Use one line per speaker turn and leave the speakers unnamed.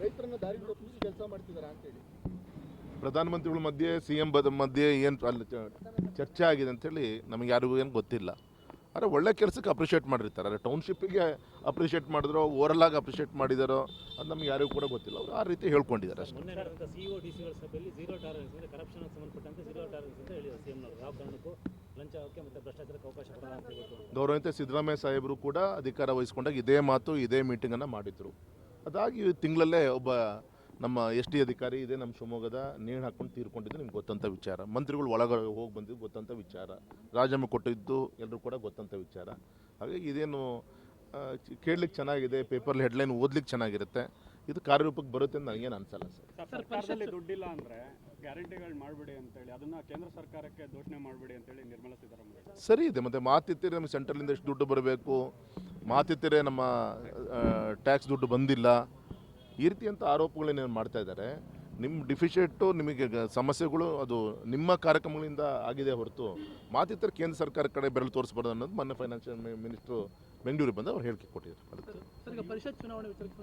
ರೈತರನ್ನ ದಾರಿ ತಪ್ಪಿಸಿ ಕೆಲಸ ಮಾಡ್ತಿದ್ದಾರೆ ಅಂತ ಹೇಳಿ
ಪ್ರಧಾನಮಂತ್ರಿಗಳ ಮಧ್ಯೆ CM ಮಧ್ಯೆ ಏನು ಅಲ್ಲಿ ಚರ್ಚೆ ಆಗಿದೆ ಅಂತೇಳಿ ನಮಗೆ ಯಾರಿಗೂ ಏನು ಗೊತ್ತಿಲ್ಲ. ಆದರೆ ಒಳ್ಳೆ ಕೆಲಸಕ್ಕೆ ಅಪ್ರಿಷಿಯೇಟ್ ಮಾಡಿರ್ತಾರೆ. ಆದರೆ ಟೌನ್ಶಿಪ್ಪಿಗೆ ಅಪ್ರಿಷಿಯೇಟ್ ಮಾಡಿದ್ರೋ ಓವರಲ್ ಆಗಿ ಅಪ್ರಿಷಿಯೇಟ್ ಮಾಡಿದಾರೋ ಅದು ನಮಗೆ ಯಾರಿಗೂ ಕೂಡ ಗೊತ್ತಿಲ್ಲ. ಅವರು ಆ ರೀತಿ ಹೇಳ್ಕೊಂಡಿದ್ದಾರೆ ಅಷ್ಟೇ.
ಮೊನ್ನೆ ನಡೆದಂಥ CEO DCಗಳ ಸಭೆಯಲ್ಲಿ ಝೀರೋ ಟಾಲರೆನ್ಸ್ ಅಂದರೆ ಕರಪ್ಷನ್ಗೆ ಸಂಬಂಧಪಟ್ಟಂತೆ ಝೀರೋ ಟಾಲರೆನ್ಸ್ ಅಂತ ಹೇಳಿದ್ರು CMನವರು. ಯಾವ ಕಾರಣಕ್ಕೂ ಲಂಚಕ್ಕೆ ಮತ್ತು ಭ್ರಷ್ಟಾಚಾರಕ್ಕೆ ಅವಕಾಶ ಕೊಡಲ್ಲ ಅಂತ ಹೇಳ್ಬಿಟ್ಟು
ಗೌರವಾನ್ವಿತ ಸಿದ್ದರಾಮಯ್ಯ ಸಾಹೇಬರು ಕೂಡ ಅಧಿಕಾರ ವಹಿಸ್ಕೊಂಡಾಗ ಇದೇ ಮಾತು ಇದೇ ಮೀಟಿಂಗನ್ನು ಮಾಡಿದರು. ಅದಾಗಿ ತಿಂಗಳಲ್ಲೇ ಒಬ್ಬ ನಮ್ಮ SD ಅಧಿಕಾರಿ ಇದೇ ನಮ್ಮ ಶಿವಮೊಗ್ಗದ ನೇಣು ಹಾಕ್ಕೊಂಡು ತೀರ್ಕೊಂಡಿದ್ದು ನಿಮ್ಗೆ ಗೊತ್ತಂಥ ವಿಚಾರ. ಮಂತ್ರಿಗಳು ಒಳಗಡೆ ಹೋಗಿ ಬಂದಿದ್ದು ಗೊತ್ತಂಥ ವಿಚಾರ. ರಾಜೀನಾಮೆ ಕೊಟ್ಟಿದ್ದು ಎಲ್ಲರೂ ಕೂಡ ಗೊತ್ತಂಥ ವಿಚಾರ. ಹಾಗಾಗಿ ಇದೇನು ಕೇಳಲಿಕ್ಕೆ ಚೆನ್ನಾಗಿದೆ, ಪೇಪರ್ಲಿ ಹೆಡ್ಲೈನ್ ಓದ್ಲಿಕ್ಕೆ ಚೆನ್ನಾಗಿರುತ್ತೆ. ಇದು ಕಾರ್ಯರೂಪಕ್ಕೆ ಬರುತ್ತೆ ಅಂತ ನನಗೇನು ಅನ್ಸಲ್ಲ ಸರ್.
ಸರ್ಕಾರದಲ್ಲಿ ದುಡ್ಡಿಲ್ಲ ಅಂದರೆ ಗ್ಯಾರಂಟಿಗಳು ಮಾಡಬೇಡಿ ಅಂತೇಳಿ ಅದನ್ನು ಕೇಂದ್ರ ಸರ್ಕಾರಕ್ಕೆ ಘೋಷಣೆ ಮಾಡಬೇಡಿ ಅಂತೇಳಿ ನಿರ್ಮಲಾ ಸೀತಾರಾಮನ್
ಸರಿ ಇದೆ. ಮತ್ತು ಮಾತಿತ್ತಿರೆ ನಮ್ಮ ಸೆಂಟ್ರಲಿಂದ ಎಷ್ಟು ದುಡ್ಡು ಬರಬೇಕು, ಮಾತಿತ್ತಿರೆ ನಮ್ಮ ಟ್ಯಾಕ್ಸ್ ದುಡ್ಡು ಬಂದಿಲ್ಲ, ಈ ರೀತಿಯಂಥ ಆರೋಪಗಳನ್ನೇನು ಮಾಡ್ತಾ ಇದ್ದಾರೆ. ನಿಮ್ಮ ಡಿಫಿಷಿಯೇಟು ನಿಮಗೆ ಸಮಸ್ಯೆಗಳು ಅದು ನಿಮ್ಮ ಕಾರ್ಯಕ್ರಮಗಳಿಂದ ಆಗಿದೆ ಹೊರತು ಮಾತಿತ್ತಿರೆ ಕೇಂದ್ರ ಸರ್ಕಾರ ಕಡೆ ಬೆರಳು ತೋರಿಸ್ಬಾರ್ದು ಅನ್ನೋದು ಮೊನ್ನೆ ಫೈನಾನ್ಷಿಯಲ್ ಮಿನಿಸ್ಟ್ರು ಬೆಂಗಳೂರಿಗೆ ಬಂದು ಅವ್ರು ಹೇಳಿಕೆ ಕೊಟ್ಟಿದ್ದಾರೆ.
ಪರಿಷತ್ ಚುನಾವಣೆ ವಿಚಾರಕ್ಕೆ